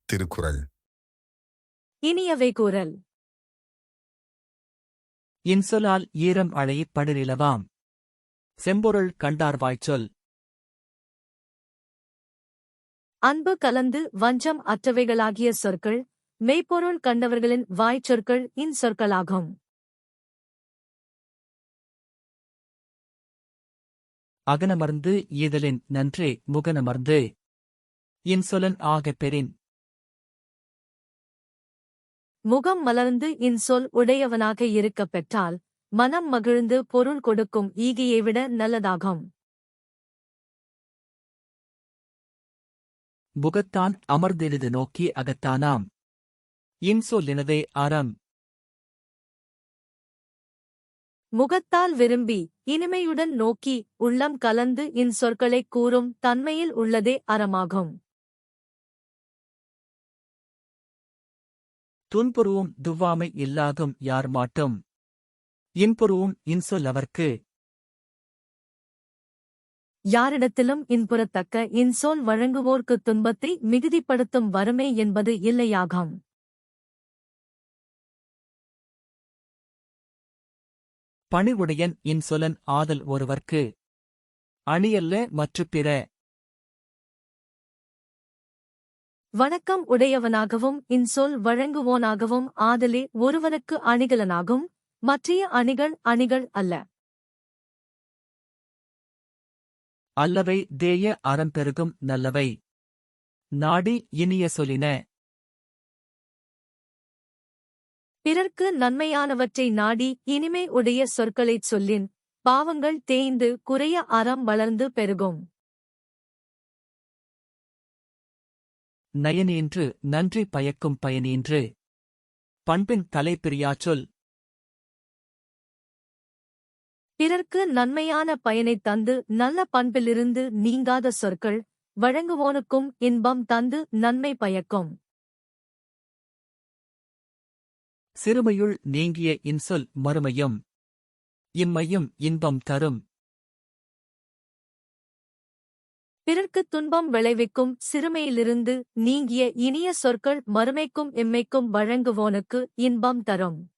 திருக்குறள். இனியவை கூறல். இன்சொலால் ஈரம் அழை படுநிலவாம். செம்பொருள் கண்டார் வாய்ச்சொல். அன்பு கலந்து வஞ்சம் அற்றவைகளாகிய சொற்கள் மெய்ப்பொருள் கண்டவர்களின் வாய்ச்சொற்கள் இன்சொற்களாகும். அகனமர்ந்து ஈதலின் நன்றே முகனமர்ந்து. இன்சொலன் ஆகப் பெறின். முகம் மலர்ந்து இன்சொல் உடையவனாக இருக்கப் பெற்றால் மனம் மகிழ்ந்து பொருள் கொடுக்கும் ஈகையை விட நல்லதாகும். முகத்தான் அமர்ந்தெளிது நோக்கி அகத்தானாம். இன்சொல்லினதே அறம். முகத்தால் விரும்பி இனிமையுடன் நோக்கி உள்ளம் கலந்து இன்சொற்களைக் கூறும் தன்மையில் உள்ளதே அறமாகும். துன்புருவும் துவ்வாமை இல்லாதும் யார் மாட்டும். இன்புருவும் இன்சொல் அவர்க்கு. யாரிடத்திலும் இன்புறத்தக்க இன்சொல் வழங்குவோர்க்குத் துன்பத்தை மிகுதிப்படுத்தும் வறுமை என்பது இல்லையாகும். பணிவுடையன் இன்சொலன் ஆதல் ஒருவர்க்கு. அணியல்ல மற்றுப் பிற. வணக்கம் உடையவனாகவும் இன்சொல் வழங்குவோனாகவும் ஆதலே ஒருவனுக்கு அணிகலனாகும், மற்றைய அணிகள் அல்ல. அல்லவை தேய அறம் பெருகும் நல்லவை. நாடி இனிய சொலின. பிறர்க்கு நன்மையானவற்றை நாடி இனிமை உடைய சொற்களைச் சொல்லின் பாவங்கள் தேய்ந்து குறைய அறம் வளர்ந்து பெருகும். நயனீன்று நன்றி பயக்கும் பயனீன்று. பண்பின் தலைப்பிரியாச்சொல். பிறர்க்கு நன்மையான பயனைத் தந்து நல்ல பண்பிலிருந்து நீங்காத சொற்கள் வழங்குவோனுக்கும் இன்பம் தந்து நன்மை பயக்கும். சிறுமையுள் நீங்கிய இன்சொல் மறுமையும். இம்மையும் இன்பம் தரும். பிறர்க்குத் துன்பம் விளைவிக்கும் சிறுமையிலிருந்து நீங்கிய இனிய சொற்கள் மறுமைக்கும் இம்மைக்கும் வழங்குவோனுக்கு இன்பம் தரும்.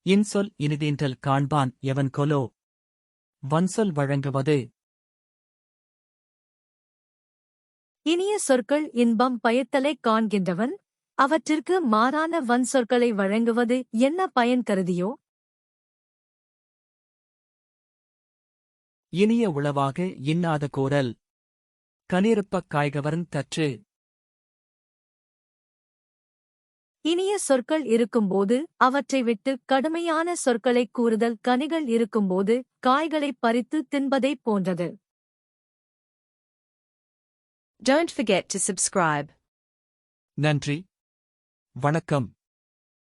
இன்சொல் இனிதீன்றல் காண்பான் எவன் கொலோ. வன்சொல் வழங்குவது. இனிய சொற்கள் இன்பம் பயத்தலைக் காண்கின்றவன் அவற்றிற்கு மாறான வன்சொற்களை வழங்குவது என்ன பயன் கருதியோ? இனிய உளவாக இன்னாத கோரல். கனிருப்பக் காய்கவர்ந் தற்று. இனிய சொற்கள் இருக்கும்போது அவற்றை விட்டு கடுமையான சொற்களைக் கூறுதல் கனிகள் இருக்கும்போது காய்களைப் பறித்து தின்பதைப் போன்றது. Don't forget to subscribe. நன்றி. வணக்கம்.